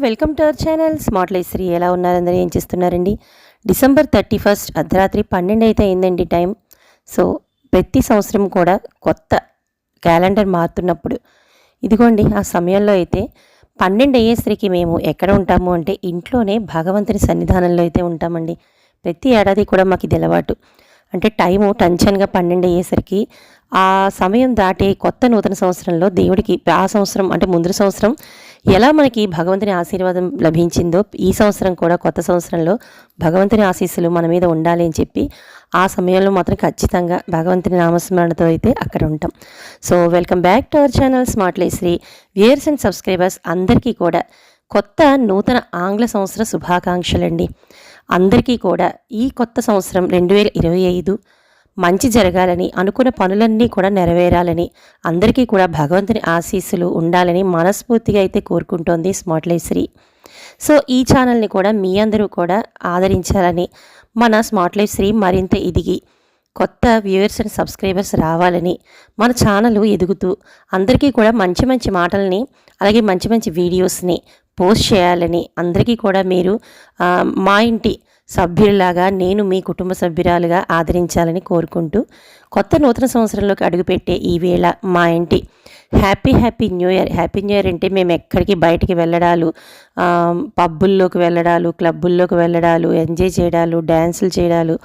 Welcome to our channel smart life Shri. ఎలా ఉన్నారు అందరూ, ఏం చేస్తున్నారండి? డిసెంబర్ 31 అర్ధరాత్రి 12 అయితే అయిందండి టైం. సో ప్రతి సంవత్సరం కూడా కొత్త క్యాలెండర్ మారుతున్నప్పుడు ఇదిగోండి ఆ సమయంలో అయితే 12 అయ్యేసరికి మేము ఎక్కడ ఉంటాము అంటే ఇంట్లోనే భగవంతుని సన్నిధానంలో అయితే ఉంటామండి. ప్రతి ఏడాది కూడా మాకు ఇది అలవాటు. అంటే టైము టెన్షన్గా 12 అయ్యేసరికి ఆ సమయం దాటే కొత్త నూతన సంవత్సరంలో దేవుడికి ఆ సంవత్సరం అంటే ముందు సంవత్సరం ఎలా మనకి భగవంతుని ఆశీర్వాదం లభించిందో ఈ సంవత్సరం కూడా కొత్త సంవత్సరంలో భగవంతుని ఆశీస్సులు మన మీద ఉండాలి అని చెప్పి ఆ సమయంలో మాత్రం ఖచ్చితంగా భగవంతుని నామస్మరణతో అయితే అక్కడ ఉంటాం. So welcome back to our channel smart life Shri. Viewers and subscribers అందరికీ కూడా కొత్త నూతన ఆంగ్ల సంవత్సర శుభాకాంక్షలండి. అందరికీ కూడా ఈ కొత్త సంవత్సరం 2025 మంచి జరగాలని, అనుకున్న పనులన్నీ కూడా నెరవేరాలని, అందరికీ కూడా భగవంతుని ఆశీస్సులు ఉండాలని మనస్ఫూర్తిగా అయితే కోరుకుంటోంది స్మార్ట్ లైఫ్ శ్రీ. సో ఈ ఛానల్ని కూడా మీ అందరూ కూడా ఆదరించాలని, మన స్మార్ట్ లైఫ్ శ్రీ మరింత ఎదిగి కొత్త వ్యూయర్స్ అండ్ సబ్స్క్రైబర్స్ రావాలని, మన ఛానల్ ఎదుగుతూ అందరికీ కూడా మంచి మంచి మాటల్ని అలాగే మంచి మంచి వీడియోస్ని పోస్ట్ చేయాలని, అందరికీ కూడా మీరు మా ఇంటి సభ్యులాగా నేను మీ కుటుంబ సభ్యురాలుగా ఆదరించాలని కోరుకుంటూ కొత్త నూతన సంవత్సరంలోకి అడుగుపెట్టే ఈ వేళ మా ఇంటి happy new year. Happy new year అంటే మేము ఎక్కడికి బయటికి వెళ్ళడాలు, పబ్బుల్లోకి వెళ్ళడాలు, క్లబ్బుల్లోకి వెళ్ళడాలు, ఎంజాయ్ చేయడాలు, డ్యాన్సులు చేయడాలు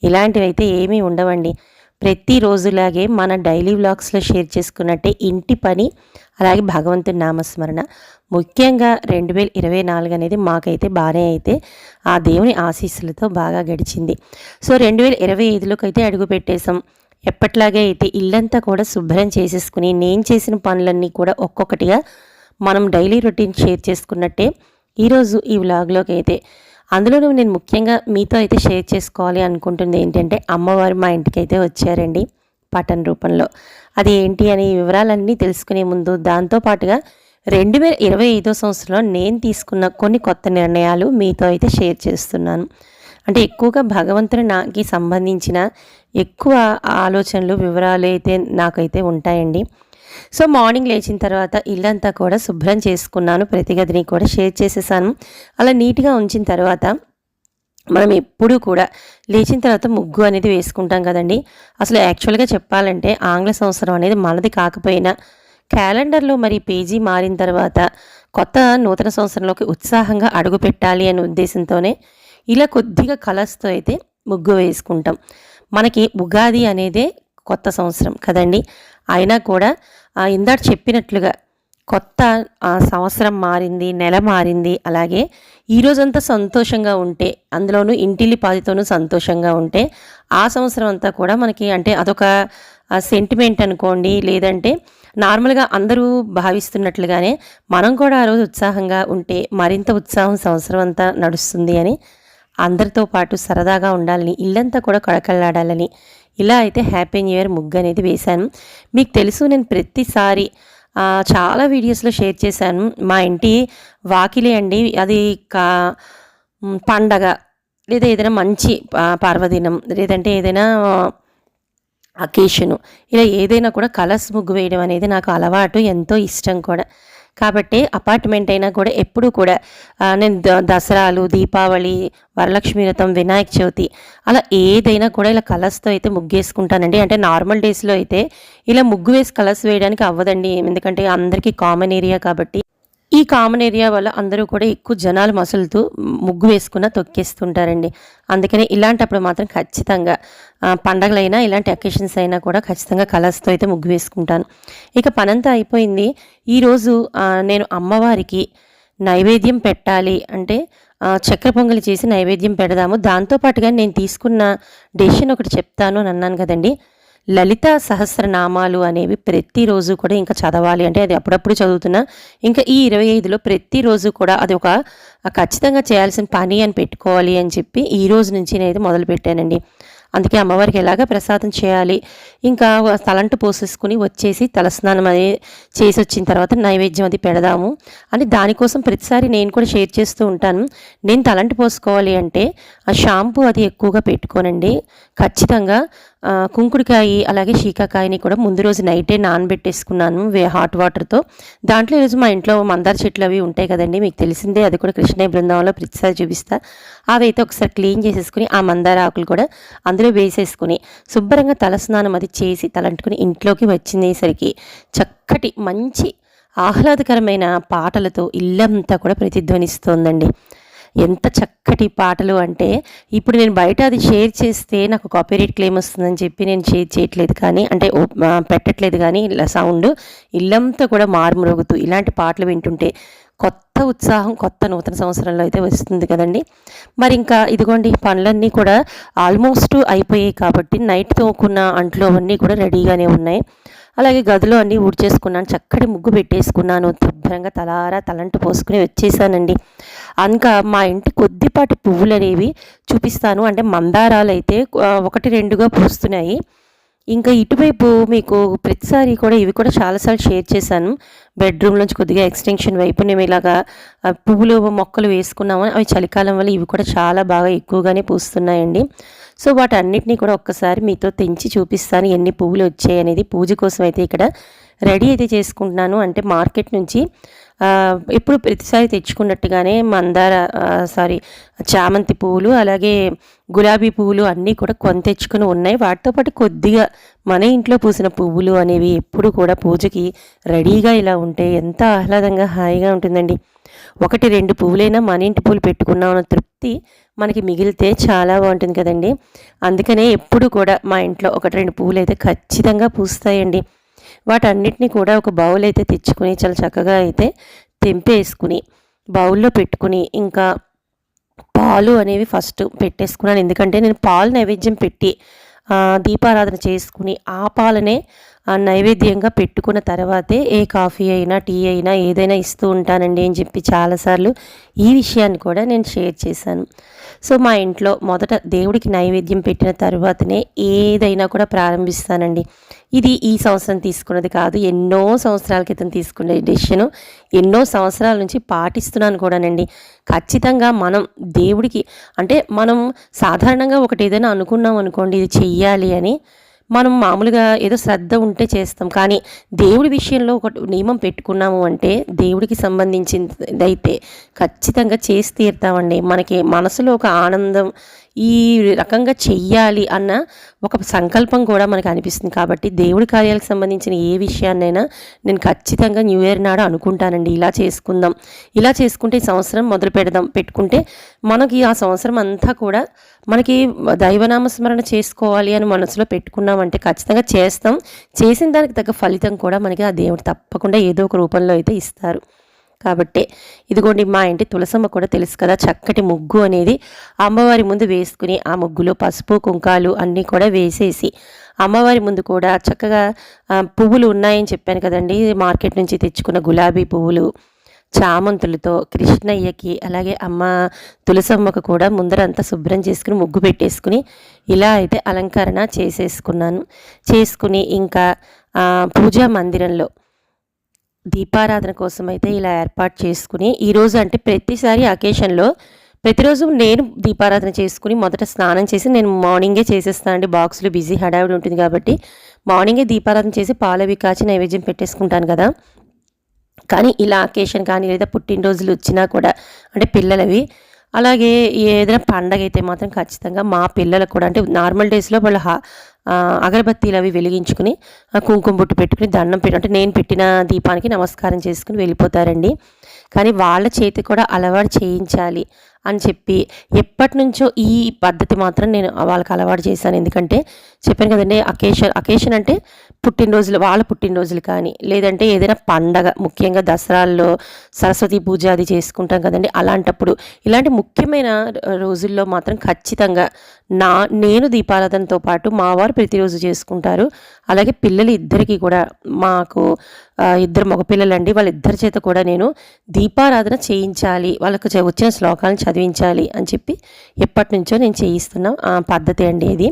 ఇలాంటివి అయితే ఏమీ ఉండవండి. ప్రతిరోజులాగే మన డైలీ వ్లాగ్స్లో షేర్ చేసుకున్నట్టే ఇంటి పని అలాగే భగవంతుని నామస్మరణ. ముఖ్యంగా 2024 అనేది మాకైతే బాగానే అయితే ఆ దేవుని ఆశీస్సులతో బాగా గడిచింది. సో 2025లోకి అయితే అడుగు పెట్టేశాం. ఎప్పట్లాగే అయితే ఇల్లంతా కూడా శుభ్రం చేసేసుకుని నేను చేసిన పనులన్నీ కూడా ఒక్కొక్కటిగా మనం డైలీ రొటీన్ షేర్ చేసుకున్నట్టే ఈరోజు ఈ వ్లాగ్లోకి అయితే అందులోనూ నేను ముఖ్యంగా మీతో అయితే షేర్ చేసుకోవాలి అనుకుంటుంది ఏంటంటే అమ్మవారు మా ఇంటికి అయితే వచ్చారండి పటన్ రూపంలో. అది ఏంటి అనే వివరాలన్నీ తెలుసుకునే ముందు దాంతోపాటుగా 2025 సంవత్సరంలో నేను తీసుకున్న కొన్ని కొత్త నిర్ణయాలు మీతో అయితే షేర్ చేస్తున్నాను. అంటే ఎక్కువగా భగవంతుని నాకు సంబంధించిన ఎక్కువ ఆలోచనలు వివరాలు అయితే నాకైతే ఉంటాయండి. సో మార్నింగ్ లేచిన తర్వాత ఇల్లంతా కూడా శుభ్రం చేసుకున్నాను, ప్రతి గదిని కూడా షేర్ చేసేసాను. అలా నీట్గా ఉంచిన తర్వాత మనం ఎప్పుడూ కూడా లేచిన తర్వాత ముగ్గు అనేది వేసుకుంటాం కదండి. అసలు యాక్చువల్గా చెప్పాలంటే ఆంగ్ల సంవత్సరం అనేది మనది కాకపోయినా క్యాలెండర్లో మరి పేజీ మారిన తర్వాత కొత్త నూతన సంవత్సరంలోకి ఉత్సాహంగా అడుగు పెట్టాలి అనే ఉద్దేశంతోనే ఇలా కొద్దిగా కలర్స్తో అయితే ముగ్గు వేసుకుంటాం. మనకి ఉగాది అనేదే కొత్త సంవత్సరం కదండి. అయినా కూడా ఇందాక చెప్పినట్లుగా కొత్త సంవత్సరం మారింది, నెల మారింది. అలాగే ఈరోజంతా సంతోషంగా ఉంటే, అందులోనూ ఇంటిల్లిపాదితోనూ సంతోషంగా ఉంటే ఆ సంవత్సరం అంతా కూడా మనకి అంటే అదొక సెంటిమెంట్ అనుకోండి, లేదంటే నార్మల్గా అందరూ భావిస్తున్నట్లుగానే మనం కూడా ఆ రోజు ఉత్సాహంగా ఉంటే మరింత ఉత్సాహం సంవత్సరం అంతా నడుస్తుంది అని, అందరితో పాటు సరదాగా ఉండాలని, ఇల్లంతా కూడా కళకళలాడాలని ఇలా అయితే హ్యాపీ న్యూ ఇయర్ ముగ్గు అనేది వేశాను. మీకు తెలుసు నేను ప్రతిసారి చాలా వీడియోస్లో షేర్ చేశాను. మా ఇంటి వాకిలి అండి, అది పండగ లేదా ఏదైనా మంచి పర్వదినం లేదంటే ఏదైనా అకేషను ఇలా ఏదైనా కూడా కలర్స్ ముగ్గు వేయడం అనేది నాకు అలవాటు, ఎంతో ఇష్టం కూడా. కాబట్టి అపార్ట్మెంట్ అయినా కూడా ఎప్పుడూ కూడా నేను దసరాలు, దీపావళి, వరలక్ష్మి వ్రతం, వినాయక చవితి అలా ఏదైనా కూడా ఇలా కలర్స్తో అయితే ముగ్గు వేసుకుంటానండి. అంటే నార్మల్ డేస్లో అయితే ఇలా ముగ్గు వేసి కలర్స్ వేయడానికి అవ్వదండి, ఎందుకంటే అందరికీ కామన్ ఏరియా కాబట్టి. ఈ కామన్ ఏరియా వల్ల అందరూ కూడా ఎక్కువ జనాలు మసులుతూ ముగ్గు వేసుకున్న తొక్కేస్తుంటారండి. అందుకని ఇలాంటప్పుడు మాత్రం ఖచ్చితంగా పండగలైనా ఇలాంటి అకేషన్స్ అయినా కూడా ఖచ్చితంగా కలర్స్తో అయితే ముగ్గు వేసుకుంటాను. ఇక పనంతా అయిపోయింది. ఈరోజు నేను అమ్మవారికి నైవేద్యం పెట్టాలి అంటే చక్కెర పొంగలి చేసి నైవేద్యం పెడదాము. దాంతోపాటుగా నేను తీసుకున్న డెసిషన్ ఒకటి చెప్తాను అని అన్నాను కదండి. లలిత సహస్రనామాలు అనేవి ప్రతిరోజు కూడా ఇంకా చదవాలి. అంటే అది అప్పుడప్పుడు చదువుతున్నా, ఇంకా ఈ 25లో ప్రతిరోజు కూడా అది ఒక ఖచ్చితంగా చేయాల్సిన పని అని పెట్టుకోవాలి అని చెప్పి ఈ రోజు నుంచి నేను మొదలుపెట్టానండి. అందుకే అమ్మవారికి ఎలాగ ప్రసాదం చేయాలి, ఇంకా తలంటు పోసేసుకుని వచ్చేసి తలస్నానం అది చేసి వచ్చిన తర్వాత నైవేద్యం అది పెడదాము అని దానికోసం ప్రతిసారి నేను కూడా షేర్ చేస్తూ ఉంటాను. నేను తలంటు పోసుకోవాలి అంటే ఆ షాంపూ అది ఎక్కువగా పెట్టుకోనండి. ఖచ్చితంగా కుంకుడుకాయ అలాగే శీకాకాయని కూడా ముందు రోజు నైటే నానబెట్టేసుకున్నాను హాట్ వాటర్తో. దాంట్లో ఈరోజు మా ఇంట్లో మందార చెట్లు అవి ఉంటాయి కదండి, మీకు తెలిసిందే, అది కూడా కృష్ణయ్య బృందావనంలో ప్రతిసారి చూపిస్తా. అవి అయితే ఒకసారి క్లీన్ చేసేసుకుని ఆ మందార ఆకులు కూడా అందులో వేసేసుకుని శుభ్రంగా తలస్నానం అది చేసి తలంటుకుని ఇంట్లోకి వచ్చిందేసరికి చక్కటి మంచి ఆహ్లాదకరమైన పాటలతో ఇల్లంతా కూడా ప్రతిధ్వనిస్తోందండి. ఎంత చక్కటి పాటలు అంటే, ఇప్పుడు నేను బయట అది షేర్ చేస్తే నాకు కాపీరైట్ క్లెయిమ్ వస్తుందని చెప్పి నేను షేర్ చేయట్లేదు, కానీ అంటే పెట్టట్లేదు, కానీ ఇలా సౌండ్ ఇల్లంతా కూడా మారుమ్రోగుతూ ఇలాంటి పాటలు వింటుంటే కొత్త ఉత్సాహం కొత్త నూతన సంవత్సరంలో అయితే వస్తుంది కదండి. మరి ఇంకా ఇదిగోండి పనులన్నీ కూడా ఆల్మోస్ట్ అయిపోయాయి కాబట్టి నైట్ తోముకున్న అంట్లు అవన్నీ కూడా రెడీగానే ఉన్నాయి. అలాగే గదిలో అన్నీ ఊడ్చేసుకున్నాను, చక్కటి ముగ్గు పెట్టేసుకున్నాను, శుభ్రంగా తలంటు పోసుకుని వచ్చేసానండి. ఇంకా మా ఇంటి కొద్దిపాటి పువ్వులు అనేవి చూపిస్తాను. అంటే మందారాలు అయితే 1-2గా పూస్తున్నాయి. ఇంకా ఇటువైపు మీకు ప్రతిసారి కూడా ఇవి కూడా చాలాసార్లు షేర్ చేశాను. బెడ్రూమ్లోంచి కొద్దిగా ఎక్స్టెన్షన్ వైపు మేము ఇలాగా పువ్వులు మొక్కలు వేసుకున్నాము. అవి చలికాలం వల్ల ఇవి కూడా చాలా బాగా ఎక్కువగానే పూస్తున్నాయండి. సో వాటన్నిటినీ కూడా ఒక్కసారి మీతో తెంచి చూపిస్తాను ఎన్ని పువ్వులు వచ్చాయి అనేది. పూజ కోసం అయితే ఇక్కడ రెడీ అయితే చేసుకుంటున్నాను. అంటే మార్కెట్ నుంచి ఎప్పుడు ప్రతిసారి తెచ్చుకున్నట్టుగానే చామంతి పువ్వులు అలాగే గులాబీ పువ్వులు అన్నీ కూడా కొని తెచ్చుకుని ఉన్నాయి. వాటితో పాటు కొద్దిగా మన ఇంట్లో పూసిన పువ్వులు అనేవి ఎప్పుడు కూడా పూజకి రెడీగా ఇలా ఉంటే ఎంత ఆహ్లాదంగా హాయిగా ఉంటుందండి. 1-2 పువ్వులైనా మన ఇంటి పువ్వులు పెట్టుకున్నామన్న తృప్తి మనకి మిగిలితే చాలా బాగుంటుంది కదండి. అందుకనే ఎప్పుడు కూడా మా ఇంట్లో 1-2 పువ్వులు అయితే ఖచ్చితంగా పూస్తాయండి. వాటన్నిటిని కూడా ఒక బౌల్ అయితే తెచ్చుకుని చాలా చక్కగా అయితే తెంపేసుకుని బౌల్లో పెట్టుకుని ఇంకా పాలు అనేవి ఫస్ట్ పెట్టేసుకున్నాను. ఎందుకంటే నేను పాలు నైవేద్యం పెట్టి దీపారాధన చేసుకుని ఆ పాలనే నైవేద్యంగా పెట్టుకున్న తర్వాతే ఏ కాఫీ అయినా టీ అయినా ఏదైనా ఇస్తూ ఉంటానండి అని చెప్పి చాలాసార్లు ఈ విషయాన్ని కూడా నేను షేర్ చేశాను. సో మా ఇంట్లో మొదట దేవుడికి నైవేద్యం పెట్టిన తర్వాతనే ఏదైనా కూడా ప్రారంభిస్తానండి. ఇది ఈ సంవత్సరం తీసుకున్నది కాదు, ఎన్నో సంవత్సరాల క్రితం తీసుకునే డెసిషను, ఎన్నో సంవత్సరాల నుంచి పాటిస్తున్నాను కూడానండి. ఖచ్చితంగా మనం దేవుడికి అంటే మనం సాధారణంగా ఒకటి ఏదైనా అనుకున్నాం అనుకోండి ఇది చెయ్యాలి అని, మనం మామూలుగా ఏదో శ్రద్ధ ఉంటే చేస్తాం. కానీ దేవుడి విషయంలో ఒక నియమం పెట్టుకున్నాము అంటే దేవుడికి సంబంధించిందైతే ఖచ్చితంగా చేసి తీరుతామండి. మనకి మనసులో ఒక ఆనందం, ఈ రకంగా చెయ్యాలి అన్న ఒక సంకల్పం కూడా మనకు అనిపిస్తుంది. కాబట్టి దేవుడి కార్యాలకు సంబంధించిన ఏ విషయాన్నైనా నేను ఖచ్చితంగా న్యూ ఇయర్ నాడు అనుకుంటానండి. ఇలా చేసుకుందాం, ఇలా చేసుకుంటే ఈ సంవత్సరం మొదలు పెట్టుకుంటే మనకి ఆ సంవత్సరం అంతా కూడా మనకి దైవనామస్మరణ చేసుకోవాలి అని మనసులో పెట్టుకున్నామంటే ఖచ్చితంగా చేస్తాం. చేసిన దానికి తగ్గ ఫలితం కూడా మనకి ఆ దేవుడు తప్పకుండా ఏదో ఒక రూపంలో అయితే ఇస్తారు. కాబట్టి ఇదిగోండి మా ఇంటి తులసమ్మ కూడా తెలుసు కదా, చక్కటి ముగ్గు అనేది అమ్మవారి ముందు వేసుకుని ఆ ముగ్గులో పసుపు కుంకాలు అన్నీ కూడా వేసేసి అమ్మవారి ముందు కూడా చక్కగా పువ్వులు ఉన్నాయని చెప్పాను కదండి, మార్కెట్ నుంచి తెచ్చుకున్న గులాబీ పువ్వులు చామంతులతో కృష్ణయ్యకి అలాగే అమ్మ తులసమ్మకు కూడా ముందరంతా శుభ్రం చేసుకుని ముగ్గు పెట్టేసుకుని ఇలా అయితే అలంకరణ చేసుకుని ఇంకా పూజా మందిరంలో దీపారాధన కోసం అయితే ఇలా ఏర్పాటు చేసుకుని ఈరోజు అంటే ప్రతిసారి అకేషన్లో ప్రతిరోజు నేను దీపారాధన చేసుకుని మొదట స్నానం చేసి నేను మార్నింగే చేసేస్తాను అండి. బాక్సులు బిజీ హడావిడి ఉంటుంది కాబట్టి మార్నింగే దీపారాధన చేసి పాలవి కాచి నైవేద్యం పెట్టేసుకుంటాను కదా. కానీ ఇలా అకేషన్ కానీ లేదా పుట్టినరోజులు వచ్చినా కూడా అంటే పిల్లలవి అలాగే ఏదైనా పండగ అయితే మాత్రం ఖచ్చితంగా మా పిల్లలకు కూడా అంటే నార్మల్ డేస్లో వాళ్ళు అగరబత్తీలు అవి వెలిగించుకుని కుంకుమ బొట్టు పెట్టుకుని దండం అంటే నేను పెట్టిన దీపానికి నమస్కారం చేసుకుని వెళ్ళిపోతారండి. కానీ వాళ్ళ చేతి కూడా అలవాటు చేయించాలి అని చెప్పి ఎప్పటి నుంచో ఈ పద్ధతి మాత్రం నేను వాళ్ళకి అలవాటు చేశాను. ఎందుకంటే చెప్పాను కదండి, అకేషన్ అంటే వాళ్ళ పుట్టినరోజులు కానీ లేదంటే ఏదైనా పండగ, ముఖ్యంగా దసరాల్లో సరస్వతి పూజ అది చేసుకుంటాం కదండి, అలాంటప్పుడు ఇలాంటి ముఖ్యమైన రోజుల్లో మాత్రం ఖచ్చితంగా నేను దీపారాధనతో పాటు మా వారు ప్రతిరోజు చేసుకుంటారు. అలాగే పిల్లలు ఇద్దరికి కూడా, మాకు 2 మగపిల్లలండి, వాళ్ళిద్దరి చేత కూడా నేను దీపారాధన చేయించాలి, వాళ్ళకు వచ్చిన శ్లోకాలను చదివించాలి అని చెప్పి ఎప్పటి నుంచో నేను చేయిస్తున్న పద్ధతి అండి ఇది.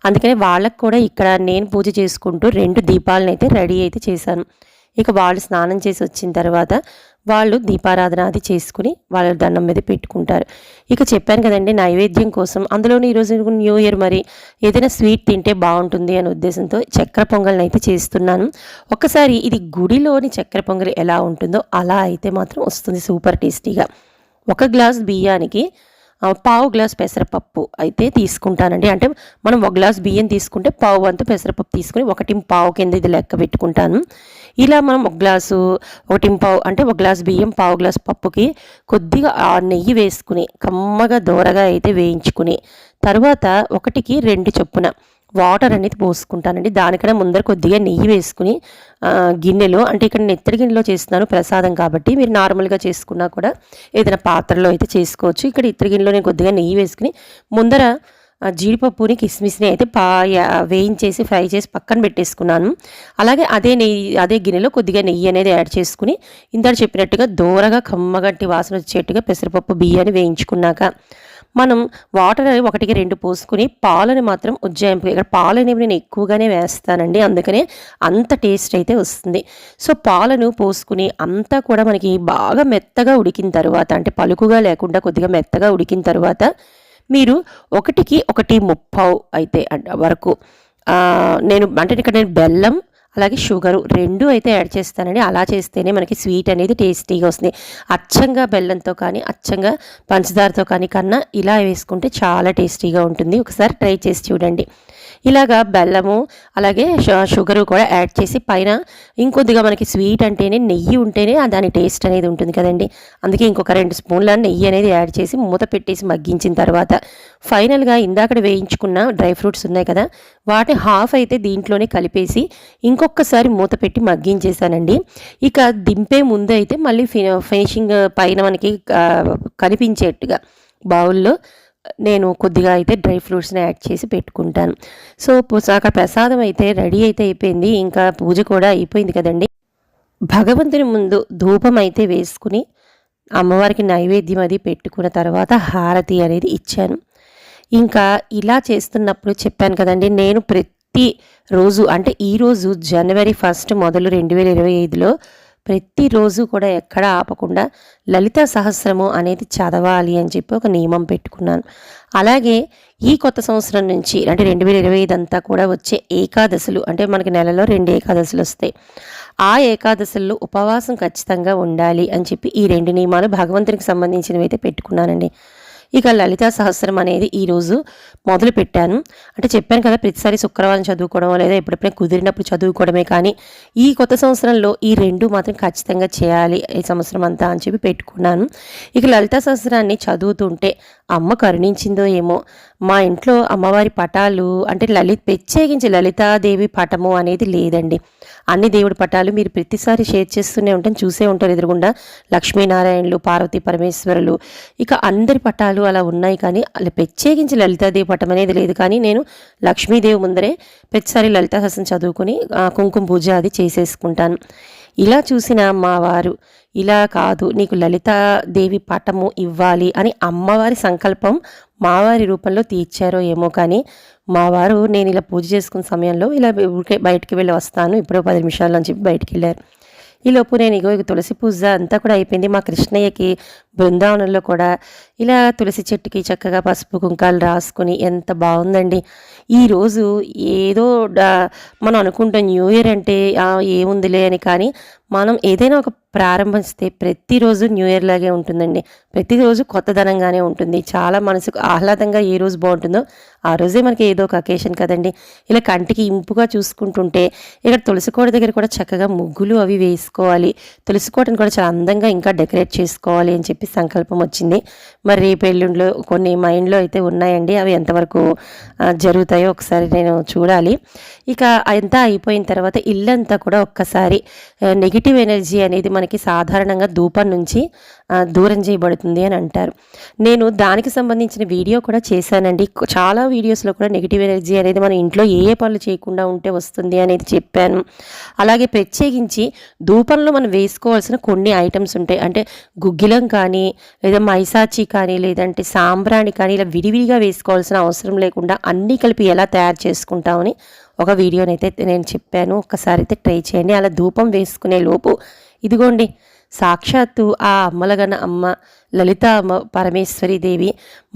అందుకని వాళ్ళకు కూడా ఇక్కడ నేను పూజ చేసుకుంటూ 2 దీపాలను అయితే రెడీ అయితే చేశాను. ఇక వాళ్ళు స్నానం చేసి వచ్చిన తర్వాత వాళ్ళు దీపారాధన అది చేసుకుని వాళ్ళ దండం మీద పెట్టుకుంటారు. ఇక చెప్పాను కదండి నైవేద్యం కోసం, అందులోని ఈరోజు న్యూ ఇయర్ మరి ఏదైనా స్వీట్ తింటే బాగుంటుంది అనే ఉద్దేశంతో చక్కెర పొంగల్ని అయితే చేస్తున్నాను. ఒక్కసారి ఇది గుడిలోని చక్కెర పొంగల్ ఎలా ఉంటుందో అలా అయితే మాత్రం వస్తుంది సూపర్ టేస్టీగా. 1 గ్లాస్ బియ్యానికి పావు గ్లాస్ పెసరపప్పు అయితే తీసుకుంటానండి. అంటే మనం 1 గ్లాస్ బియ్యం తీసుకుంటే పావు వంతు పెసరపప్పు తీసుకుని 1:15 కింద ఇది లెక్క పెట్టుకుంటాను. ఇలా మనం 1 గ్లాసు 1:15 అంటే 1 గ్లాస్ బియ్యం పావు గ్లాస్ పప్పుకి కొద్దిగా నెయ్యి వేసుకుని కమ్మగా దోరగా అయితే వేయించుకుని తర్వాత 1కి 2 చొప్పున వాటర్ అనేది పోసుకుంటానండి. దానికన్నా ముందర కొద్దిగా నెయ్యి వేసుకుని గిన్నెలో, అంటే ఇక్కడ నెత్తడి గిన్నెలో చేస్తున్నాను ప్రసాదం కాబట్టి, మీరు నార్మల్గా చేసుకున్నా కూడా ఏదైనా పాత్రలో అయితే చేసుకోవచ్చు. ఇక్కడ ఇత్తడి గిన్నెలో నేను కొద్దిగా నెయ్యి వేసుకుని ముందర జీడిపప్పుని కిస్మిస్ని అయితే వేయించేసి ఫ్రై చేసి పక్కన పెట్టేసుకున్నాను. అలాగే అదే గిన్నెలో కొద్దిగా నెయ్యి అనేది యాడ్ చేసుకుని ఇందాక చెప్పినట్టుగా దోరగా కమ్మగట్టి వాసన వచ్చేట్టుగా పెసరపప్పు బియ్యాన్ని వేయించుకున్నాక మనం వాటర్ 1కి 2 పోసుకుని పాలని మాత్రం ఉజ్జాయింపు, ఇక్కడ పాలు అనేవి నేను ఎక్కువగానే వేస్తానండి, అందుకనే అంత టేస్ట్ అయితే వస్తుంది. సో పాలను పోసుకుని అంతా కూడా మనకి బాగా మెత్తగా ఉడికిన తర్వాత, అంటే పలుకుగా లేకుండా కొద్దిగా మెత్తగా ఉడికిన తర్వాత మీరు 1కి 1:30 అయితే వరకు ఇక్కడ నేను బెల్లం అలాగే షుగరు 2 అయితే యాడ్ చేస్తానండి. అలా చేస్తేనే మనకి స్వీట్ అనేది టేస్టీగా వస్తుంది. అచ్చంగా బెల్లంతో కానీ అచ్చంగా పంచదారతో కానీ కన్నా ఇలా వేసుకుంటే చాలా టేస్టీగా ఉంటుంది. ఒకసారి ట్రై చేసి చూడండి. ఇలాగా బెల్లము అలాగే షుగరు కూడా యాడ్ చేసి పైన ఇంకొద్దిగా మనకి స్వీట్ అంటేనే నెయ్యి ఉంటేనే దాని టేస్ట్ అనేది ఉంటుంది కదండి. అందుకే ఇంకొక 2 స్పూన్ల నెయ్యి అనేది యాడ్ చేసి మూత పెట్టేసి మగ్గించిన తర్వాత ఫైనల్గా ఇందాక వేయించుకున్న డ్రై ఫ్రూట్స్ ఉన్నాయి కదా, వాటిని హాఫ్ అయితే దీంట్లోనే కలిపేసి ఇంకొకసారి మూత పెట్టి మగ్గించేసానండి. ఇక దింపే ముందు అయితే మళ్ళీ ఫినిషింగ్ పైన మనకి కనిపించేట్టుగా బౌల్లో నేను కొద్దిగా అయితే డ్రై ఫ్రూట్స్ని యాడ్ చేసి పెట్టుకుంటాను. సో అక్కడ ప్రసాదం అయితే రెడీ అయితే అయిపోయింది. ఇంకా పూజ కూడా అయిపోయింది కదండి. భగవంతుని ముందు ధూపం అయితే వేసుకుని అమ్మవారికి నైవేద్యం అది పెట్టుకున్న తర్వాత హారతి అనేది ఇచ్చాను. ఇంకా ఇలా చేస్తున్నప్పుడు చెప్పాను కదండి, నేను ప్రతి రోజు అంటే ఈరోజు జనవరి 1 మొదలు 2025లో ప్రతిరోజు కూడా ఎక్కడ ఆపకుండా లలితా సహస్రము అనేది చదవాలి అని చెప్పి ఒక నియమం పెట్టుకున్నాను. అలాగే ఈ కొత్త సంవత్సరం నుంచి అంటే 2025 అంతా కూడా వచ్చే ఏకాదశులు, అంటే మనకి నెలలో 2 ఏకాదశులు వస్తాయి. ఆ ఏకాదశుల్లో ఉపవాసం ఖచ్చితంగా ఉండాలి అని చెప్పి ఈ 2 నియమాలు భగవంతునికి సంబంధించినవి అయితే పెట్టుకున్నానండి. ఇక లలితా సహస్రం అనేది ఈరోజు మొదలు పెట్టాను. అంటే చెప్పాను కదా, ప్రతిసారి శుక్రవారం చదువుకోవడం లేదా ఎప్పుడెప్పుడే కుదిరినప్పుడు చదువుకోవడమే, కానీ ఈ కొత్త సంవత్సరంలో ఈ 2 మాత్రం ఖచ్చితంగా చేయాలి ఈ సంవత్సరం అంతా అని చెప్పి పెట్టుకున్నాను. ఇక లలితా సహస్రాన్ని చదువుతుంటే అమ్మ కరుణించిందో ఏమో, మా ఇంట్లో అమ్మవారి పటాలు అంటే ప్రత్యేకించి లలితాదేవి పటము అనేది లేదండి. అన్ని దేవుడి పటాలు మీరు ప్రతిసారి షేర్ చేస్తూనే ఉంటాను, చూసే ఉంటారు ఎదురుగుండా లక్ష్మీనారాయణలు, పార్వతీ పరమేశ్వరులు, ఇక అందరి పటాలు అలా ఉన్నాయి. కానీ అలా ప్రత్యేకించి లలితాదేవి పటం అనేది లేదు. కానీ నేను లక్ష్మీదేవి ముందరే ప్రతిసారి లలితా సహస్రం చదువుకుని కుంకుమ పూజ అది చేసేసుకుంటాను. ఇలా చూసిన మా వారు, ఇలా కాదు నీకు లలితాదేవి పటము ఇవ్వాలి అని అమ్మవారి సంకల్పం మావారి రూపంలో తీర్చారో ఏమో, కానీ మా వారు నేను ఇలా పూజ చేసుకున్న సమయంలో ఇలా బయటికి వెళ్ళి వస్తాను ఇప్పుడు 10 నిమిషాలు అని చెప్పి బయటికి వెళ్ళారు. ఈలోపు నేను ఇగో తులసి పూజ అంతా కూడా అయిపోయింది. మా కృష్ణయ్యకి బృందావనంలో కూడా ఇలా తులసి చెట్టుకి చక్కగా పసుపు కుంకాలు రాసుకుని ఎంత బాగుందండి. ఈరోజు ఏదో మనం అనుకుంటాం న్యూ ఇయర్ అంటే ఏముందిలే అని, కానీ మనం ఏదైనా ఒక ప్రారంభిస్తే ప్రతిరోజు న్యూ ఇయర్ లాగే ఉంటుందండి. ప్రతిరోజు కొత్తదనంగానే ఉంటుంది. చాలా మనసుకు ఆహ్లాదంగా ఏ రోజు బాగుంటుందో ఆ రోజే మనకి ఏదో ఒక అకేషన్ కదండి. ఇలా కంటికి ఇంపుగా చూసుకుంటుంటే ఇక్కడ తులసికోట దగ్గర కూడా చక్కగా ముగ్గులు అవి వేసుకోవాలి, తులసికోటను కూడా చాలా అందంగా ఇంకా డెకరేట్ చేసుకోవాలి అని చెప్పి సంకల్పం వచ్చింది. మరి రేపు ఎల్లుండిలో కొన్ని మైండ్లో అయితే ఉన్నాయండి, అవి ఎంతవరకు జరుగుతాయో ఒకసారి నేను చూడాలి. ఇక అంతా అయిపోయిన తర్వాత ఇల్లంతా కూడా ఒక్కసారి నెగిటివ్ ఎనర్జీ అనేది మనకి సాధారణంగా ధూపం నుంచి దూరం చేయబడుతుంది అని అంటారు. నేను దానికి సంబంధించిన వీడియో కూడా చేశానండి. చాలా వీడియోస్లో కూడా నెగిటివ్ ఎనర్జీ అనేది మన ఇంట్లో ఏ పనులు చేయకుండా ఉంటే వస్తుంది అనేది చెప్పాను. అలాగే ప్రత్యేకించి ధూపంలో మనం వేసుకోవాల్సిన కొన్ని ఐటమ్స్ ఉంటాయి. అంటే గుగ్గిలం కానీ లేదా మైసాచి కానీ లేదంటే సాంబ్రాణి కానీ ఇలా విడివిడిగా వేసుకోవాల్సిన అవసరం లేకుండా అన్నీ కలిపి ఎలా తయారు చేసుకుంటామని ఒక వీడియోనైతే నేను చెప్పాను. ఒక్కసారి అయితే ట్రై చేయండి. అలా ధూపం వేసుకునే లోపు ఇదిగోండి సాక్షాత్తు ఆ అమ్మలగన అమ్మ లలిత అమ్మ పరమేశ్వరి దేవి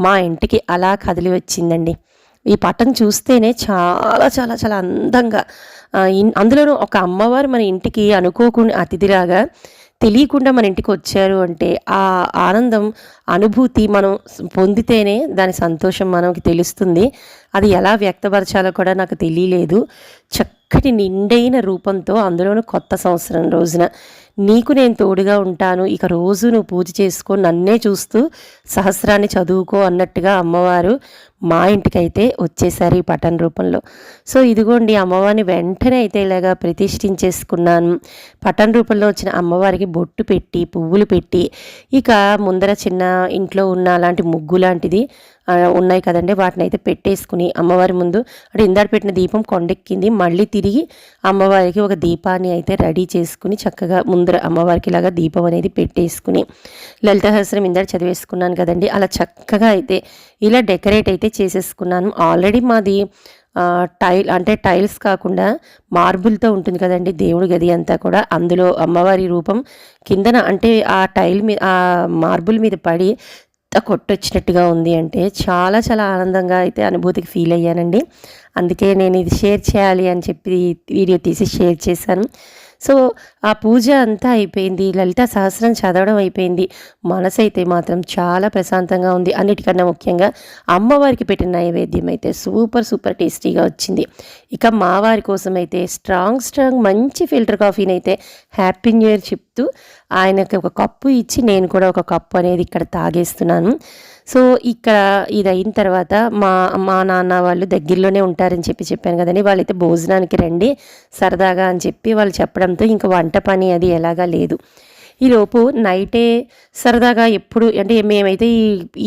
మా ఇంటికి అలా కదిలి వచ్చిందండి. ఈ పటం చూస్తేనే చాలా చాలా చాలా అందంగా అందులోనూ ఒక అమ్మవారు మన ఇంటికి అనుకోకుండా అతిథిలాగా తెలియకుండా మన ఇంటికి వచ్చారు అంటే ఆ ఆనందం అనుభూతి మనం పొందితేనే దాని సంతోషం మనకి తెలుస్తుంది. అది ఎలా వ్యక్తపరచాలో కూడా నాకు తెలియలేదు. చక్కటి నిండైన రూపంతో అందులోనూ కొత్త సంవత్సరం రోజున నీకు నేను తోడుగా ఉంటాను, ఇక రోజు నువ్వు పూజ చేసుకో, నన్నే చూస్తూ సహస్రాన్ని చదువుకో అన్నట్టుగా అమ్మవారు మా ఇంటికైతే వచ్చేసారు ఈ పటన్ రూపంలో. సో ఇదిగోండి అమ్మవారిని వెంటనే అయితే ఇలాగా ప్రతిష్ఠించేసుకున్నాను. పటన్ రూపంలో వచ్చిన అమ్మవారికి బొట్టు పెట్టి పువ్వులు పెట్టి ఇక ముందర చిన్న ఇంట్లో ఉన్న అలాంటి ముగ్గు లాంటిది ఉన్నాయి కదండి, వాటిని అయితే పెట్టేసుకుని అమ్మవారి ముందు అంటే ఇందాక పెట్టిన దీపం కొండెక్కింది. మళ్ళీ తిరిగి అమ్మవారికి ఒక దీపాన్ని అయితే రెడీ చేసుకుని చక్కగా ముందర అమ్మవారికి ఇలాగా దీపం అనేది పెట్టేసుకుని లలిత సహస్రం ఇందాక చదివేసుకున్నాను కదండి, అలా చక్కగా అయితే ఇలా డెకరేట్ అయితే చేసేసుకున్నాను. ఆల్రెడీ మాది టైల్స్ కాకుండా మార్బుల్తో ఉంటుంది కదండి దేవుడి గది అంతా కూడా. అందులో అమ్మవారి రూపం కిందన అంటే ఆ టైల్ మీద ఆ మార్బుల్ మీద పడి కొట్టొచ్చినట్టుగా ఉంది. అంటే చాలా చాలా ఆనందంగా అయితే అనుభూతికి ఫీల్ అయ్యానండి. అందుకే నేను ఇది షేర్ చేయాలి అని చెప్పి వీడియో తీసి షేర్ చేశాను. సో ఆ పూజ అంతా అయిపోయింది, లలిత సహస్రం చదవడం అయిపోయింది. మనసు అయితే మాత్రం చాలా ప్రశాంతంగా ఉంది. అన్నిటికన్నా ముఖ్యంగా అమ్మవారికి పెట్టిన నైవేద్యం అయితే సూపర్ సూపర్ టేస్టీగా వచ్చింది. ఇక మా వారి కోసం అయితే స్ట్రాంగ్ మంచి ఫిల్టర్ కాఫీని అయితే హ్యాపీ న్యూ ఇయర్ చెప్తూ ఆయనకి ఒక కప్పు ఇచ్చి నేను కూడా ఒక కప్పు అనేది ఇక్కడ తాగేస్తున్నాను. సో ఇక్కడ ఇది అయిన తర్వాత మా నాన్న వాళ్ళు దగ్గరలోనే ఉంటారని చెప్పాను కదండి, వాళ్ళైతే భోజనానికి రండి సరదాగా అని చెప్పి వాళ్ళు చెప్పడంతో ఇంకా వంట పని అది ఎలాగా లేదు. ఈలోపు నైటే సరదాగా ఎప్పుడు అంటే మేమైతే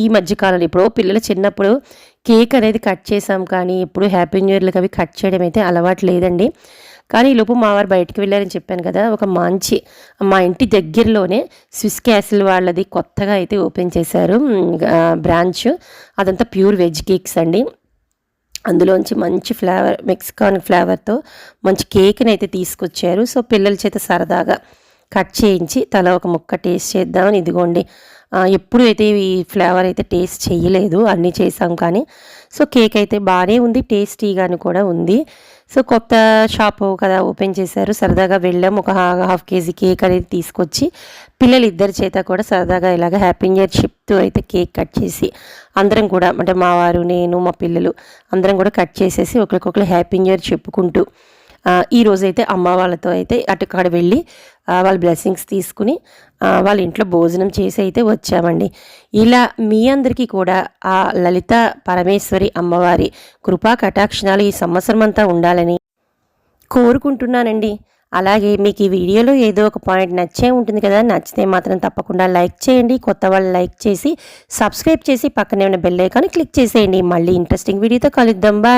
ఈ మధ్యకాలంలో ఎప్పుడో పిల్లలు చిన్నప్పుడు కేక్ అనేది కట్ చేసాం, కానీ ఎప్పుడు హ్యాపీ న్యూ ఇయర్లకు అవి కట్ చేయడం అయితే అలవాటు లేదండి. కానీ ఈలోపు మా వారు బయటకు వెళ్ళారని చెప్పాను కదా, ఒక మంచి మా ఇంటి దగ్గరలోనే స్విస్ క్యాసిల్ వాళ్ళది కొత్తగా అయితే ఓపెన్ చేశారు బ్రాంచ్. అదంతా ప్యూర్ వెజ్ కేక్స్ అండి. అందులోంచి మంచి ఫ్లేవర్ మెక్సికాన్ ఫ్లేవర్తో మంచి కేక్ని అయితే తీసుకొచ్చారు. సో పిల్లల చేత సరదాగా కట్ చేయించి తల ఒక ముక్క టేస్ట్ చేద్దామని ఇదిగోండి. ఎప్పుడు అయితే ఈ ఫ్లేవర్ అయితే టేస్ట్ చేయలేదు, అన్నీ చేసాం కానీ. సో కేక్ అయితే బాగానే ఉంది, టేస్టీగాను కూడా ఉంది. సో కొత్త షాపు కదా ఓపెన్ చేశారు, సరదాగా వెళ్ళాం. ఒక హాఫ్ కేజీ కేక్ అనేది తీసుకొచ్చి పిల్లలు ఇద్దరి చేత కూడా సరదాగా ఇలాగ హ్యాపీ న్యూ ఇయర్ చెప్తూ అయితే కేక్ కట్ చేసి అందరం కూడా అంటే మా వారు నేను మా పిల్లలు అందరం కూడా కట్ చేసేసి ఒకరికొకరు హ్యాపీ న్యూ ఇయర్ చెప్పుకుంటూ ఈరోజైతే అమ్మ వాళ్ళతో అయితే అటుకాడ వెళ్ళి వాళ్ళ బ్లెస్సింగ్స్ తీసుకుని వాళ్ళ ఇంట్లో భోజనం చేసి అయితే వచ్చామండి. ఇలా మీ అందరికీ కూడా ఆ లలిత పరమేశ్వరి అమ్మవారి కృపా కటాక్షణాలు ఈ సంవత్సరం అంతా ఉండాలని కోరుకుంటున్నానండి. అలాగే మీకు ఈ వీడియోలో ఏదో ఒక పాయింట్ నచ్చే ఉంటుంది కదా, నచ్చితే మాత్రం తప్పకుండా లైక్ చేయండి. కొత్త వాళ్ళు లైక్ చేసి సబ్స్క్రైబ్ చేసి పక్కనే ఉన్న బెల్ ఐకాన్ క్లిక్ చేసేయండి. మళ్ళీ ఇంట్రెస్టింగ్ వీడియోతో కలుద్దాం. బాయ్.